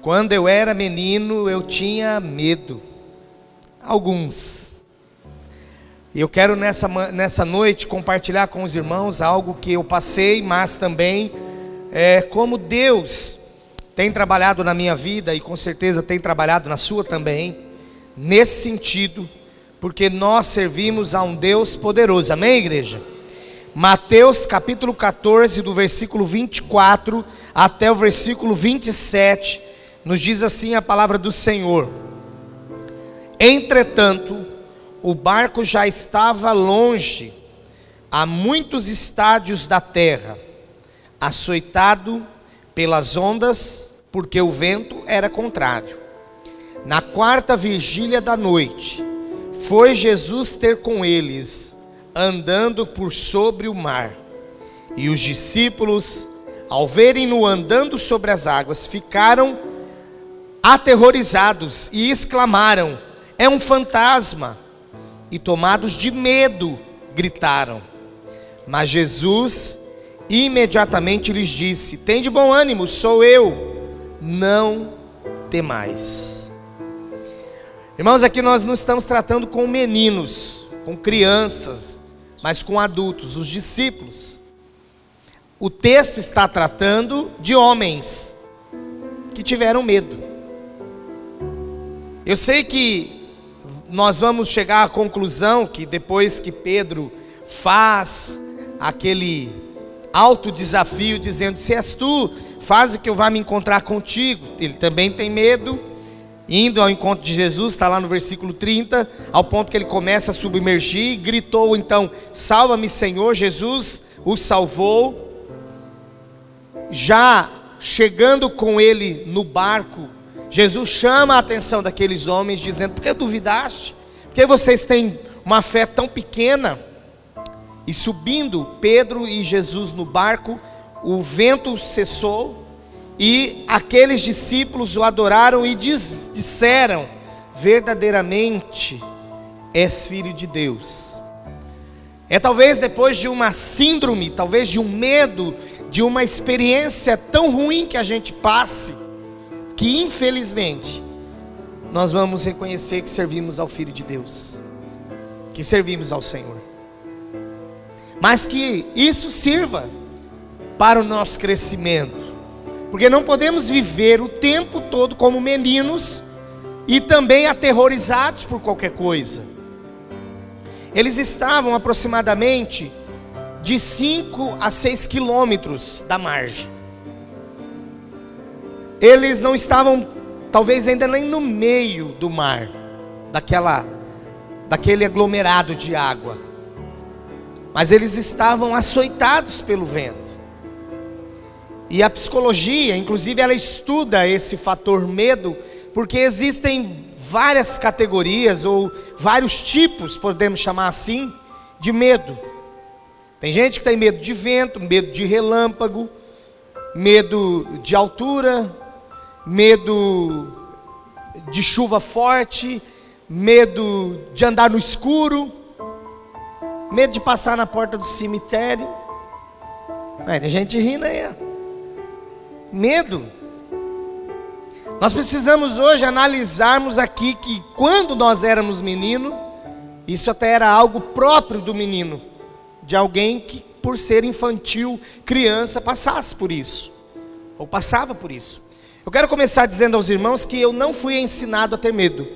Quando eu era menino, eu tinha medo. Alguns. E eu quero nessa noite compartilhar com os irmãos algo que eu passei, mas também como Deus tem trabalhado na minha vida e com certeza tem trabalhado na sua também, nesse sentido, porque nós servimos a um Deus poderoso. Amém, igreja? Mateus capítulo 14, do versículo 24 até o versículo 27, nos diz assim a palavra do Senhor: Entretanto, o barco já estava longe, a muitos estádios da terra, açoitado pelas ondas, porque o vento era contrário. Na quarta vigília da noite, foi Jesus ter com eles, andando por sobre o mar. E os discípulos, ao verem-no andando sobre as águas, ficaram aterrorizados e exclamaram: é um fantasma! E tomados de medo, gritaram. Mas Jesus imediatamente lhes disse: tende bom ânimo, sou eu, não temais. Irmãos, aqui nós não estamos tratando com meninos, com crianças, mas com adultos, os discípulos. O texto está tratando de homens que tiveram medo. Eu sei que nós vamos chegar à conclusão que depois que Pedro faz aquele alto desafio, dizendo: se és tu, faz que eu vá me encontrar contigo. Ele também tem medo, indo ao encontro de Jesus, está lá no versículo 30, ao ponto que ele começa a submergir, e gritou então: salva-me, Senhor. Jesus o salvou. Já chegando com ele no barco, Jesus chama a atenção daqueles homens, dizendo: por que duvidaste? Por que vocês têm uma fé tão pequena? E subindo Pedro e Jesus no barco, o vento cessou, e aqueles discípulos o adoraram e disseram: verdadeiramente és filho de Deus. É talvez depois de uma síndrome, talvez de um medo, de uma experiência tão ruim que a gente passe, que infelizmente nós vamos reconhecer que servimos ao Filho de Deus, que servimos ao Senhor, mas que isso sirva para o nosso crescimento, porque não podemos viver o tempo todo como meninos e também aterrorizados por qualquer coisa. Eles estavam aproximadamente de 5 a 6 quilômetros da margem. Eles não estavam, talvez ainda nem no meio do mar, daquele aglomerado de água, mas eles estavam açoitados pelo vento. E a psicologia, inclusive, ela estuda esse fator medo, porque existem várias categorias, ou vários tipos, podemos chamar assim, de medo. Tem gente que tem medo de vento, medo de relâmpago, medo de altura, medo de chuva forte, medo de andar no escuro, medo de passar na porta do cemitério. Tem gente rindo aí, ó. Medo. Nós precisamos hoje analisarmos aqui que quando nós éramos menino, isso até era algo próprio do menino, de alguém que por ser infantil, criança, passasse por isso, ou passava por isso. Eu quero começar dizendo aos irmãos que eu não fui ensinado a ter medo.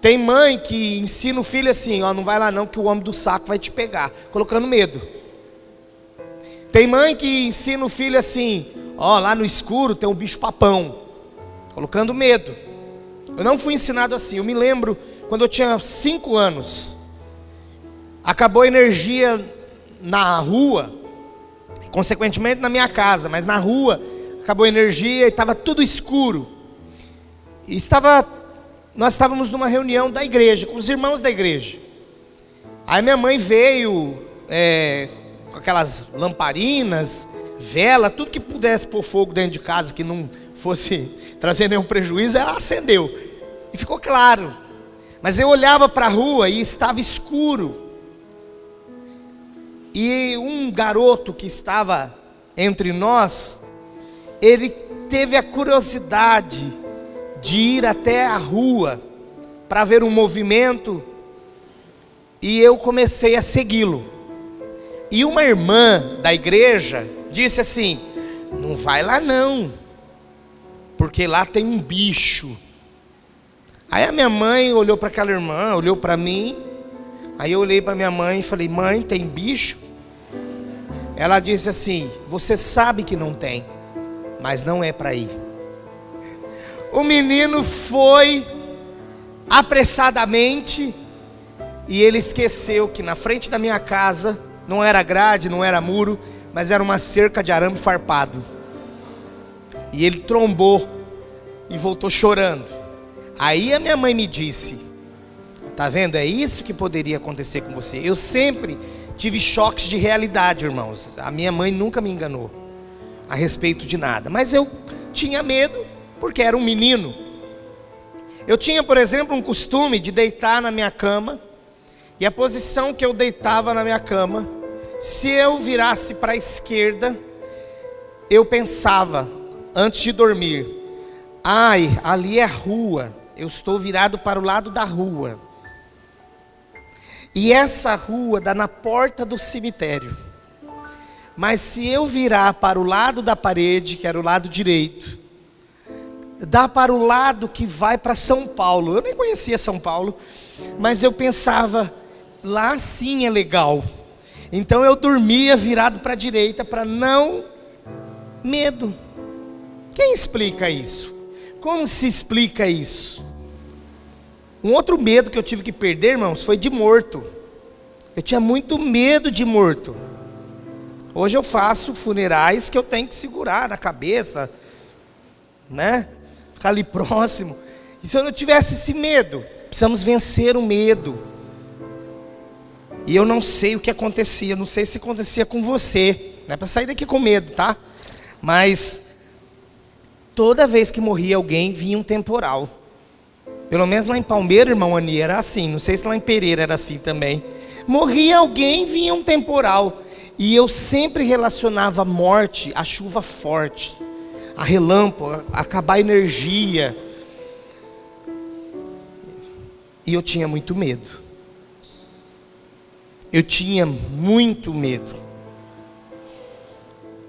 Tem mãe que ensina o filho assim: ó, não vai lá não que o homem do saco vai te pegar, colocando medo. Tem mãe que ensina o filho assim: ó, lá no escuro tem um bicho papão, colocando medo. Eu não fui ensinado assim. Eu me lembro quando eu tinha 5 anos, acabou a energia na rua, consequentemente na minha casa, mas na rua acabou a energia e estava tudo escuro. E nós estávamos numa reunião da igreja, com os irmãos da igreja. Aí minha mãe veio com aquelas lamparinas, vela, tudo que pudesse pôr fogo dentro de casa, que não fosse trazer nenhum prejuízo, ela acendeu. E ficou claro. Mas eu olhava para a rua e estava escuro. E um garoto que estava entre nós, ele teve a curiosidade de ir até a rua para ver um movimento, e eu comecei a segui-lo. E uma irmã da igreja disse assim: não vai lá não, porque lá tem um bicho. Aí a minha mãe olhou para aquela irmã, olhou para mim. Aí eu olhei para minha mãe e falei: mãe, tem bicho? Ela disse assim: você sabe que não tem, mas não é para ir. O menino foi apressadamente, e ele esqueceu que na frente da minha casa não era grade, não era muro, mas era uma cerca de arame farpado. E ele trombou e voltou chorando. Aí a minha mãe me disse: tá vendo? É isso que poderia acontecer com você. Eu sempre tive choques de realidade, irmãos. A minha mãe nunca me enganou a respeito de nada, mas eu tinha medo porque era um menino. Eu tinha, por exemplo, um costume de deitar na minha cama, e a posição que eu deitava na minha cama, se eu virasse para a esquerda, eu pensava antes de dormir: ai, ali é rua, eu estou virado para o lado da rua, e essa rua dá na porta do cemitério. Mas se eu virar para o lado da parede, que era o lado direito, dá para o lado que vai para São Paulo. Eu nem conhecia São Paulo, mas eu pensava: lá sim é legal. Então eu dormia virado para a direita, para não medo. Quem explica isso? Como se explica isso? Um outro medo que eu tive que perder, irmãos, foi de morto. Eu tinha muito medo de morto. Hoje eu faço funerais que eu tenho que segurar na cabeça, né? Ficar ali próximo. E se eu não tivesse esse medo? Precisamos vencer o medo. E eu não sei o que acontecia, não sei se acontecia com você. Não é para sair daqui com medo, tá? Mas toda vez que morria alguém, vinha um temporal. Pelo menos lá em Palmeira, irmão Ani, era assim. Não sei se lá em Pereira era assim também. Morria alguém, vinha um temporal. E eu sempre relacionava a morte à chuva forte, a relâmpago, a acabar a energia. E eu tinha muito medo. Eu tinha muito medo.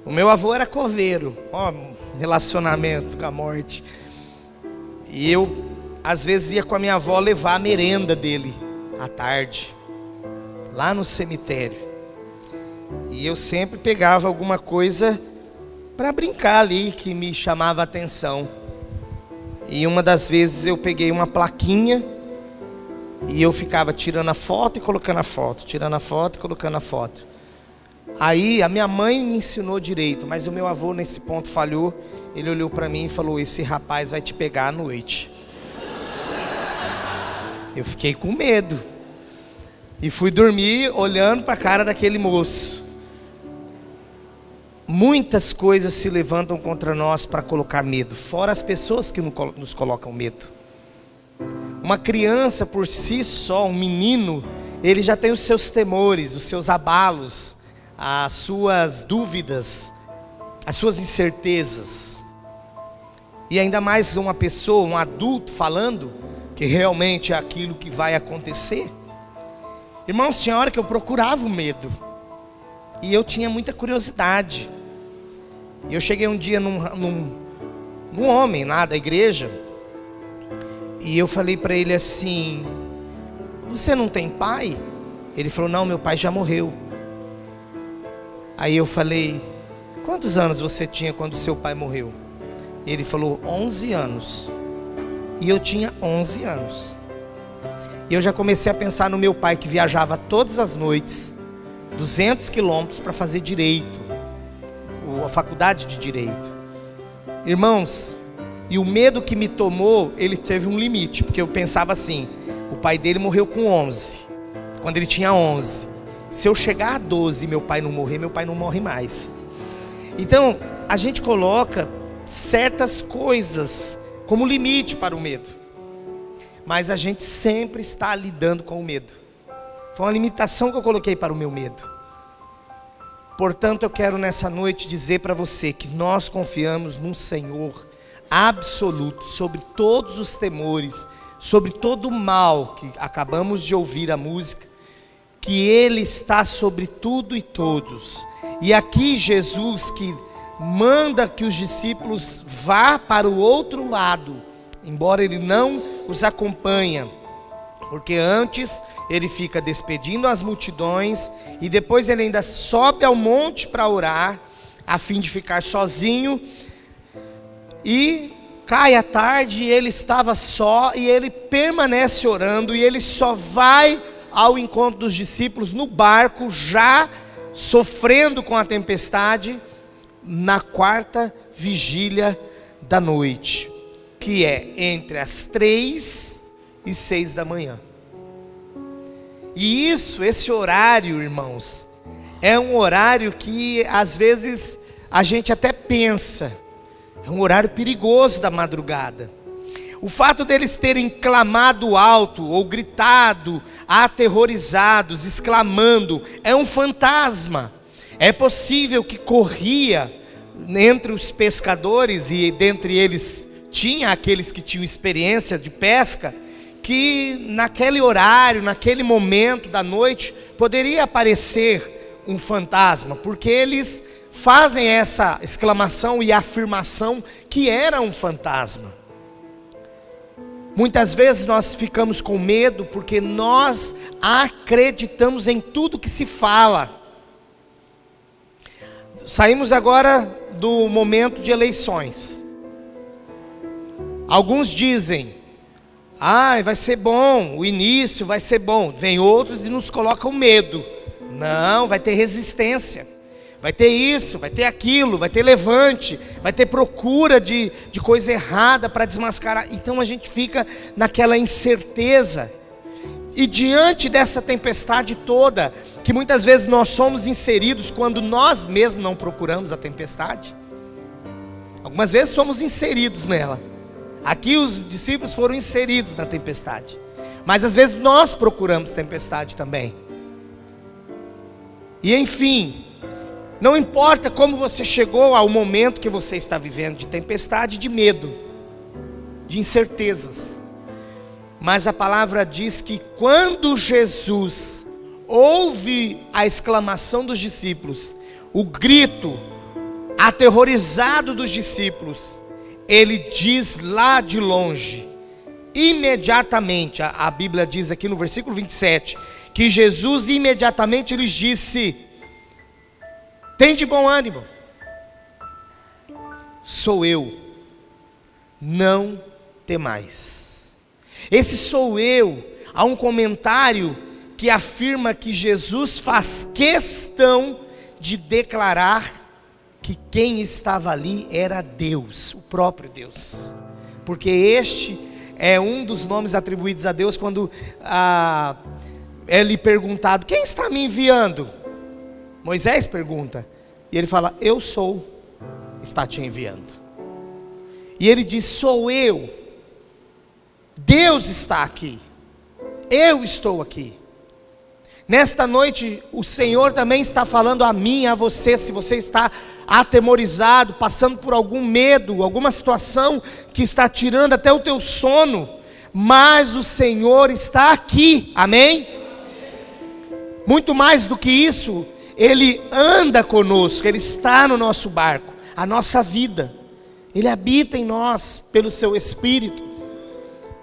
O meu avô era coveiro, ó, relacionamento com a morte. E eu, às vezes, ia com a minha avó levar a merenda dele à tarde, lá no cemitério. E eu sempre pegava alguma coisa para brincar ali, que me chamava a atenção. E uma das vezes eu peguei uma plaquinha, e eu ficava tirando a foto e colocando a foto, tirando a foto e colocando a foto. Aí a minha mãe me ensinou direito, mas o meu avô nesse ponto falhou. Ele olhou para mim e falou: esse rapaz vai te pegar à noite. Eu fiquei com medo. E fui dormir olhando para a cara daquele moço. Muitas coisas se levantam contra nós para colocar medo, fora as pessoas que nos colocam medo. Uma criança por si só, um menino, ele já tem os seus temores, os seus abalos, as suas dúvidas, as suas incertezas. E ainda mais uma pessoa, um adulto falando que realmente é aquilo que vai acontecer. Irmãos, tinha hora que eu procurava o medo, e eu tinha muita curiosidade. E eu cheguei um dia num homem lá da igreja, e eu falei para ele assim: você não tem pai? Ele falou: não, meu pai já morreu. Aí eu falei: quantos anos você tinha quando seu pai morreu? Ele falou: 11 anos. E eu tinha 11 anos. E eu já comecei a pensar no meu pai, que viajava todas as noites 200 quilômetros para fazer direito, a faculdade de direito. Irmãos, e o medo que me tomou, ele teve um limite, porque eu pensava assim: o pai dele morreu com 11, quando ele tinha 11. Se eu chegar a 12 e meu pai não morrer, meu pai não morre mais. Então, a gente coloca certas coisas como limite para o medo, mas a gente sempre está lidando com o medo. Foi uma limitação que eu coloquei para o meu medo. Portanto, eu quero nessa noite dizer para você que nós confiamos num Senhor absoluto sobre todos os temores, sobre todo o mal que acabamos de ouvir a música, que Ele está sobre tudo e todos. E aqui Jesus que manda que os discípulos vá para o outro lado, embora Ele não os acompanhe, porque antes Ele fica despedindo as multidões e depois Ele ainda sobe ao monte para orar, a fim de ficar sozinho. E cai a tarde e Ele estava só, e Ele permanece orando, e Ele só vai ao encontro dos discípulos no barco, já sofrendo com a tempestade, na quarta vigília da noite, que é entre as 3 e 6 da manhã. E esse horário, irmãos, é um horário que às vezes a gente até pensa, é um horário perigoso da madrugada. O fato deles terem clamado alto ou gritado, aterrorizados, exclamando, é um fantasma. É possível que corria entre os pescadores, e dentre eles tinha aqueles que tinham experiência de pesca, que naquele horário, naquele momento da noite, poderia aparecer um fantasma, porque eles fazem essa exclamação e afirmação que era um fantasma. Muitas vezes nós ficamos com medo porque nós acreditamos em tudo que se fala. Saímos agora do momento de eleições. Alguns dizem: vai ser bom, o início vai ser bom. Vem outros e nos colocam medo. Não, vai ter resistência, vai ter isso, vai ter aquilo, vai ter levante, vai ter procura de coisa errada para desmascarar. Então a gente fica naquela incerteza. E diante dessa tempestade toda, que muitas vezes nós somos inseridos quando nós mesmos não procuramos a tempestade. Algumas vezes somos inseridos nela. Aqui os discípulos foram inseridos na tempestade, mas às vezes nós procuramos tempestade também. E enfim, não importa como você chegou ao momento que você está vivendo de tempestade, de medo, de incertezas, mas a palavra diz que quando Jesus ouve a exclamação dos discípulos, o grito aterrorizado dos discípulos, Ele diz lá de longe, imediatamente, a Bíblia diz aqui no versículo 27, que Jesus imediatamente lhes disse: tem de bom ânimo, sou eu, não temais. Esse sou eu, há um comentário que afirma que Jesus faz questão de declarar que quem estava ali era Deus, o próprio Deus, porque este é um dos nomes atribuídos a Deus. Quando é lhe perguntado: quem está me enviando? Moisés pergunta, e ele fala: eu sou, está te enviando. E ele diz: sou eu, Deus está aqui, eu estou aqui. Nesta noite o Senhor também está falando a mim, a você. Se você está atemorizado, passando por algum medo, alguma situação que está tirando até o teu sono, mas o Senhor está aqui, amém? Muito mais do que isso, Ele anda conosco, Ele está no nosso barco, a nossa vida, Ele habita em nós pelo seu Espírito,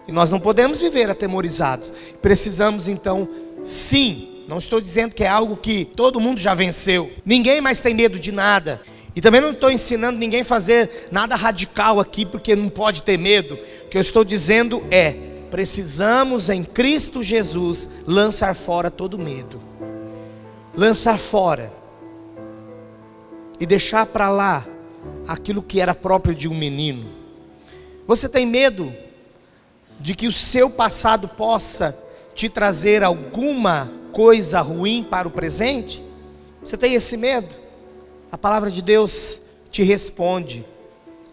e nós não podemos viver atemorizados. Precisamos então, sim, não estou dizendo que é algo que todo mundo já venceu, ninguém mais tem medo de nada, e também não estou ensinando ninguém a fazer nada radical aqui, porque não pode ter medo. O que eu estou dizendo é: precisamos em Cristo Jesus lançar fora todo medo, lançar fora e deixar para lá aquilo que era próprio de um menino. Você tem medo de que o seu passado possa te trazer alguma coisa ruim para o presente? Você tem esse medo? A palavra de Deus te responde: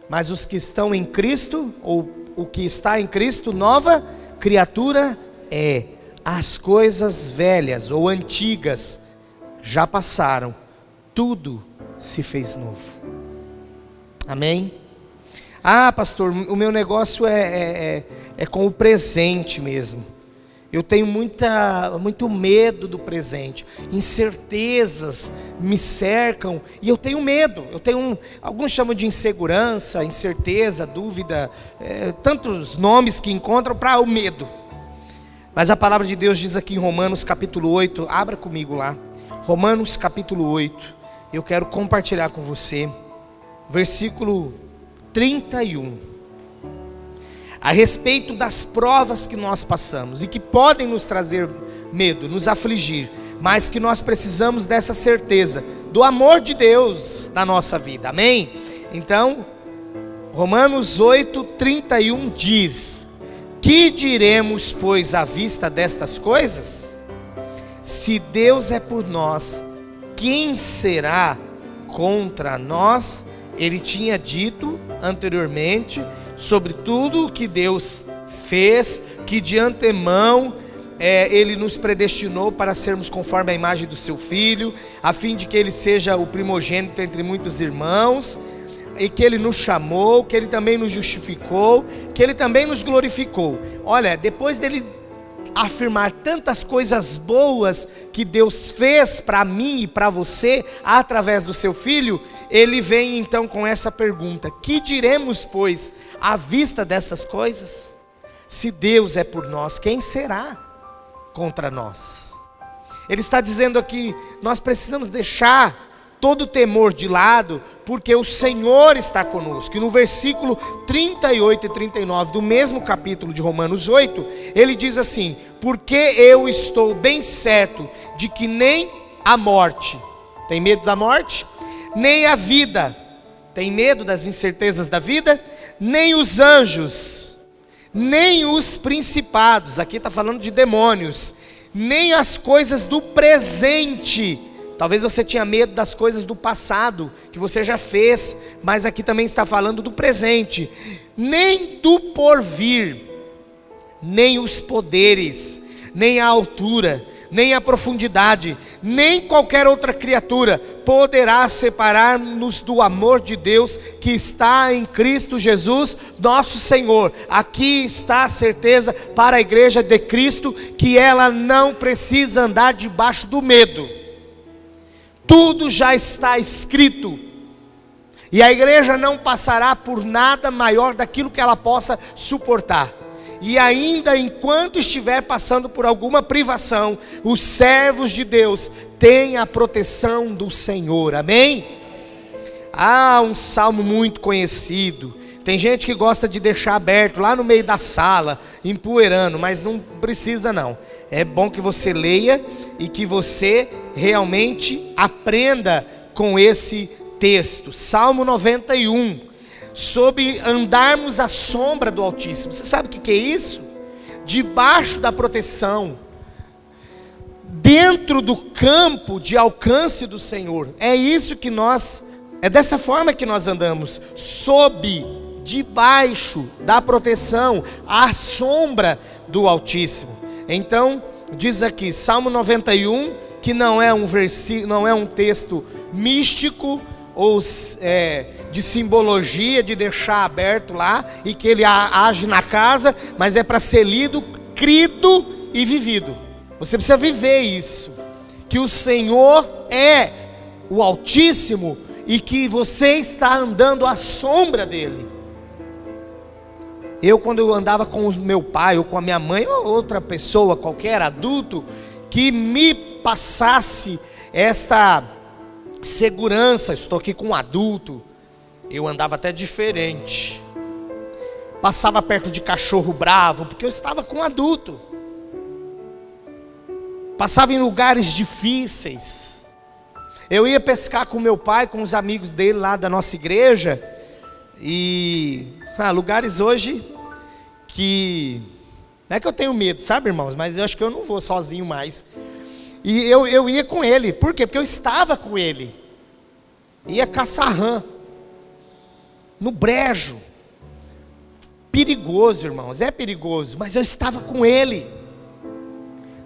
mas os que estão em Cristo, ou o que está em Cristo, nova criatura é. As coisas velhas ou antigas já passaram, tudo se fez novo. Amém? Ah, pastor, o meu negócio é com o presente mesmo. Eu tenho muito medo do presente. Incertezas me cercam e eu tenho medo. Alguns chamam de insegurança, incerteza, dúvida, tantos nomes que encontram para o medo. Mas a palavra de Deus diz aqui em Romanos capítulo 8, abra comigo lá. Romanos capítulo 8, eu quero compartilhar com você, versículo 31. A respeito das provas que nós passamos e que podem nos trazer medo, nos afligir, mas que nós precisamos dessa certeza do amor de Deus na nossa vida, amém? Então, Romanos 8, 31 diz: que diremos, pois, à vista destas coisas? Se Deus é por nós, quem será contra nós? Ele tinha dito anteriormente sobre tudo o que Deus fez, que de antemão Ele nos predestinou para sermos conforme a imagem do seu Filho, a fim de que Ele seja o primogênito entre muitos irmãos, e que Ele nos chamou, que Ele também nos justificou, que Ele também nos glorificou. Olha, depois dele afirmar tantas coisas boas que Deus fez para mim e para você, através do seu Filho, Ele vem então com essa pergunta: que diremos, pois, à vista dessas coisas? Se Deus é por nós, quem será contra nós? Ele está dizendo aqui, nós precisamos deixar todo o temor de lado, porque o Senhor está conosco. E no versículo 38 e 39 do mesmo capítulo de Romanos 8, ele diz assim: porque eu estou bem certo de que nem a morte, tem medo da morte? Nem a vida, tem medo das incertezas da vida? Nem os anjos, nem os principados, aqui está falando de demônios, nem as coisas do presente. Talvez você tinha medo das coisas do passado, que você já fez, mas aqui também está falando do presente. Nem do porvir, nem os poderes, nem a altura, nem a profundidade, nem qualquer outra criatura poderá separar-nos do amor de Deus que está em Cristo Jesus, nosso Senhor. Aqui está a certeza para a igreja de Cristo, que ela não precisa andar debaixo do medo. Tudo já está escrito, e a igreja não passará por nada maior daquilo que ela possa suportar. E ainda enquanto estiver passando por alguma privação, os servos de Deus têm a proteção do Senhor, amém? Há um salmo muito conhecido, tem gente que gosta de deixar aberto lá no meio da sala, empoeirando, mas não precisa não. É bom que você leia e que você realmente aprenda com esse texto. Salmo 91, sobre andarmos à sombra do Altíssimo. Você sabe o que é isso? Debaixo da proteção, dentro do campo de alcance do Senhor. É dessa forma que nós andamos, debaixo da proteção, à sombra do Altíssimo. Então, diz aqui, Salmo 91, que não é um texto místico ou de simbologia, de deixar aberto lá e que ele age na casa, mas é para ser lido, crido e vivido. Você precisa viver isso, que o Senhor é o Altíssimo e que você está andando à sombra dele. Quando eu andava com o meu pai ou com a minha mãe ou outra pessoa, qualquer adulto, que me passasse esta segurança, estou aqui com um adulto, eu andava até diferente. Passava perto de cachorro bravo, porque eu estava com um adulto. Passava em lugares difíceis. Eu ia pescar com meu pai, com os amigos dele lá da nossa igreja, e lugares hoje que não é que eu tenho medo, sabe, irmãos, mas eu acho que eu não vou sozinho mais. E eu ia com ele. Por quê? Porque eu estava com ele. Ia caçar rã no brejo. Perigoso, irmãos, é perigoso, mas eu estava com ele.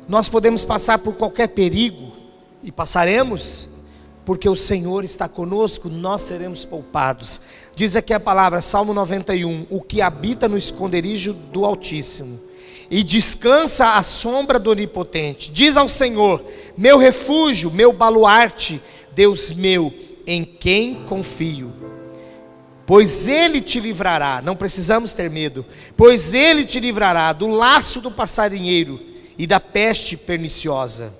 Nós podemos passar por qualquer perigo, e passaremos, porque o Senhor está conosco, nós seremos poupados. Diz aqui a palavra, Salmo 91, o que habita no esconderijo do Altíssimo e descansa à sombra do Onipotente, diz ao Senhor, meu refúgio, meu baluarte, Deus meu, em quem confio. Pois Ele te livrará, não precisamos ter medo, pois Ele te livrará do laço do passarinheiro e da peste perniciosa.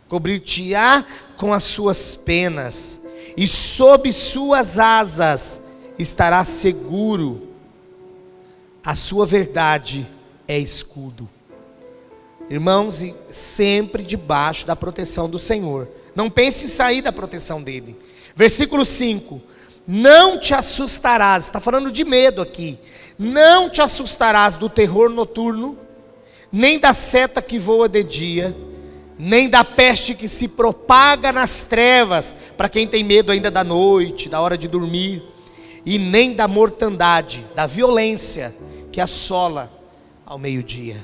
Cobrir-te-á com as suas penas, e sob suas asas estará seguro. A sua verdade é escudo. Irmãos, e sempre debaixo da proteção do Senhor. Não pense em sair da proteção dele. Versículo 5. Não te assustarás, está falando de medo aqui. Não te assustarás do terror noturno, nem da seta que voa de dia, nem da peste que se propaga nas trevas, para quem tem medo ainda da noite, da hora de dormir, e nem da mortandade, da violência que assola ao meio-dia.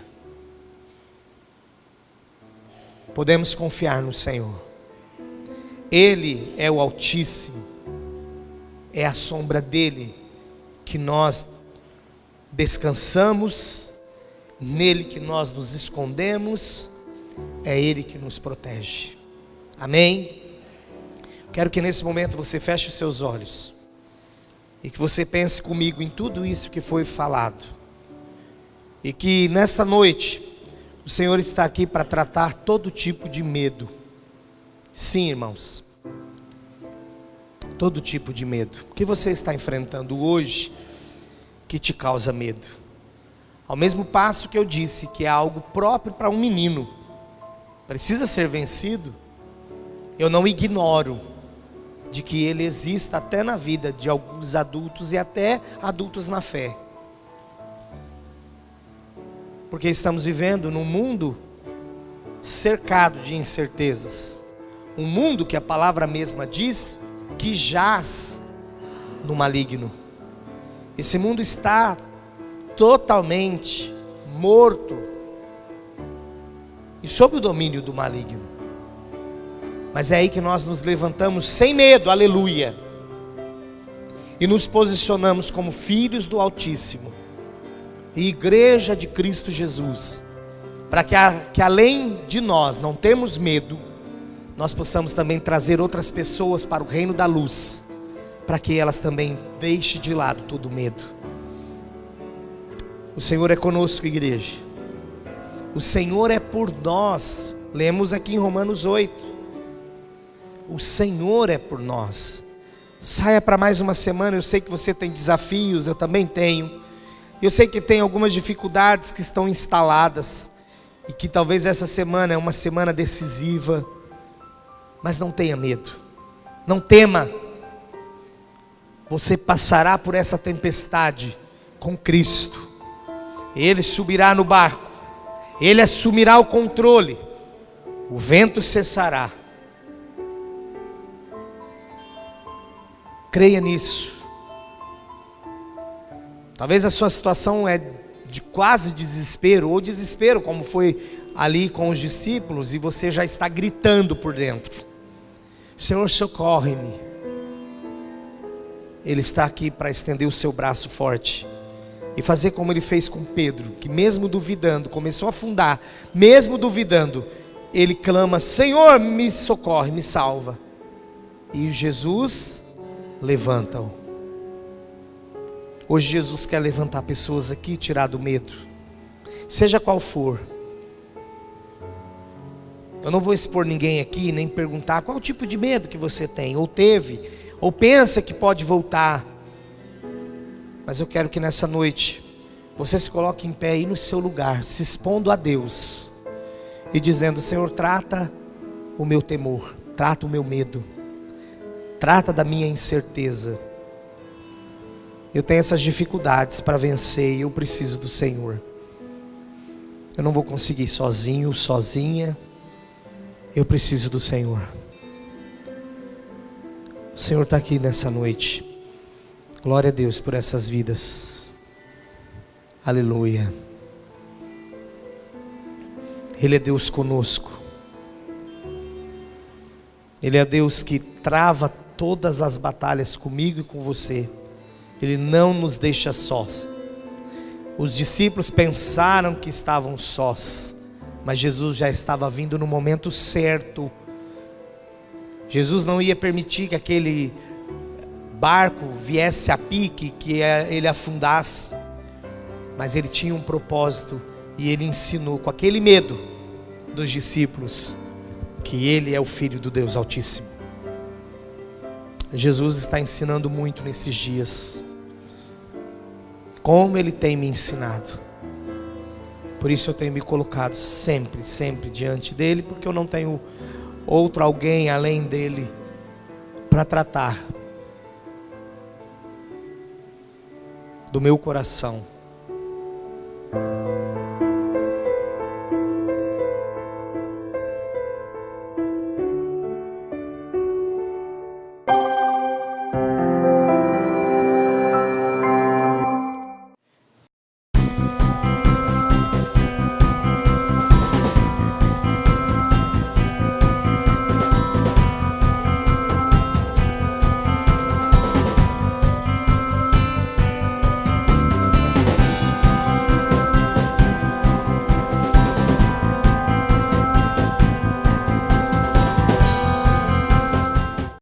Podemos confiar no Senhor. Ele é o Altíssimo, é a sombra dele que nós descansamos, nele que nós nos escondemos, é Ele que nos protege. Amém? Quero que nesse momento você feche os seus olhos e que você pense comigo em tudo isso que foi falado, e que nesta noite o Senhor está aqui para tratar todo tipo de medo. Sim, irmãos, todo tipo de medo. O que você está enfrentando hoje que te causa medo? Ao mesmo passo que eu disse que é algo próprio para um menino, precisa ser vencido, eu não ignoro de que ele exista até na vida de alguns adultos e até adultos na fé. Porque estamos vivendo num mundo cercado de incertezas. Um mundo que a palavra mesma diz que jaz no maligno. Esse mundo está totalmente morto e sob o domínio do maligno. Mas é aí que nós nos levantamos sem medo, aleluia, e nos posicionamos como filhos do Altíssimo e igreja de Cristo Jesus, para que além de nós não termos medo, nós possamos também trazer outras pessoas para o reino da luz, para que elas também deixem de lado todo medo. O Senhor é conosco, igreja. O Senhor é por nós. Lemos aqui em Romanos 8. O Senhor é por nós. Saia para mais uma semana. Eu sei que você tem desafios, eu também tenho. Eu sei que tem algumas dificuldades que estão instaladas, e que talvez essa semana é uma semana decisiva. Mas não tenha medo, não tema. Você passará por essa tempestade com Cristo. Ele subirá no barco, Ele assumirá o controle, o vento cessará. Creia nisso. Talvez a sua situação é de quase desespero, ou desespero como foi ali com os discípulos, e você já está gritando por dentro: Senhor, socorre-me. Ele está aqui para estender o seu braço forte e fazer como Ele fez com Pedro, que mesmo duvidando, começou a afundar, mesmo duvidando, ele clama: Senhor, me socorre, me salva. E Jesus levanta-o. Hoje Jesus quer levantar pessoas aqui e tirar do medo, seja qual for. Eu não vou expor ninguém aqui, nem perguntar qual tipo de medo que você tem, ou teve, ou pensa que pode voltar. Mas eu quero que nessa noite você se coloque em pé aí no seu lugar, se expondo a Deus e dizendo: Senhor, trata o meu temor, trata o meu medo, trata da minha incerteza. Eu tenho essas dificuldades para vencer e eu preciso do Senhor. Eu não vou conseguir sozinho, sozinha. Eu preciso do Senhor. O Senhor está aqui nessa noite. Glória a Deus por essas vidas. Aleluia. Ele é Deus conosco. Ele é Deus que trava todas as batalhas comigo e com você. Ele não nos deixa sós. Os discípulos pensaram que estavam sós, mas Jesus já estava vindo no momento certo. Jesus não ia permitir que aquele barco viesse a pique, que ele afundasse, mas ele tinha um propósito, e ele ensinou com aquele medo dos discípulos que ele é o Filho do Deus Altíssimo. Jesus está ensinando muito nesses dias, como ele tem me ensinado. Por isso eu tenho me colocado sempre, sempre diante dele, porque eu não tenho outro alguém além dele para tratar do meu coração.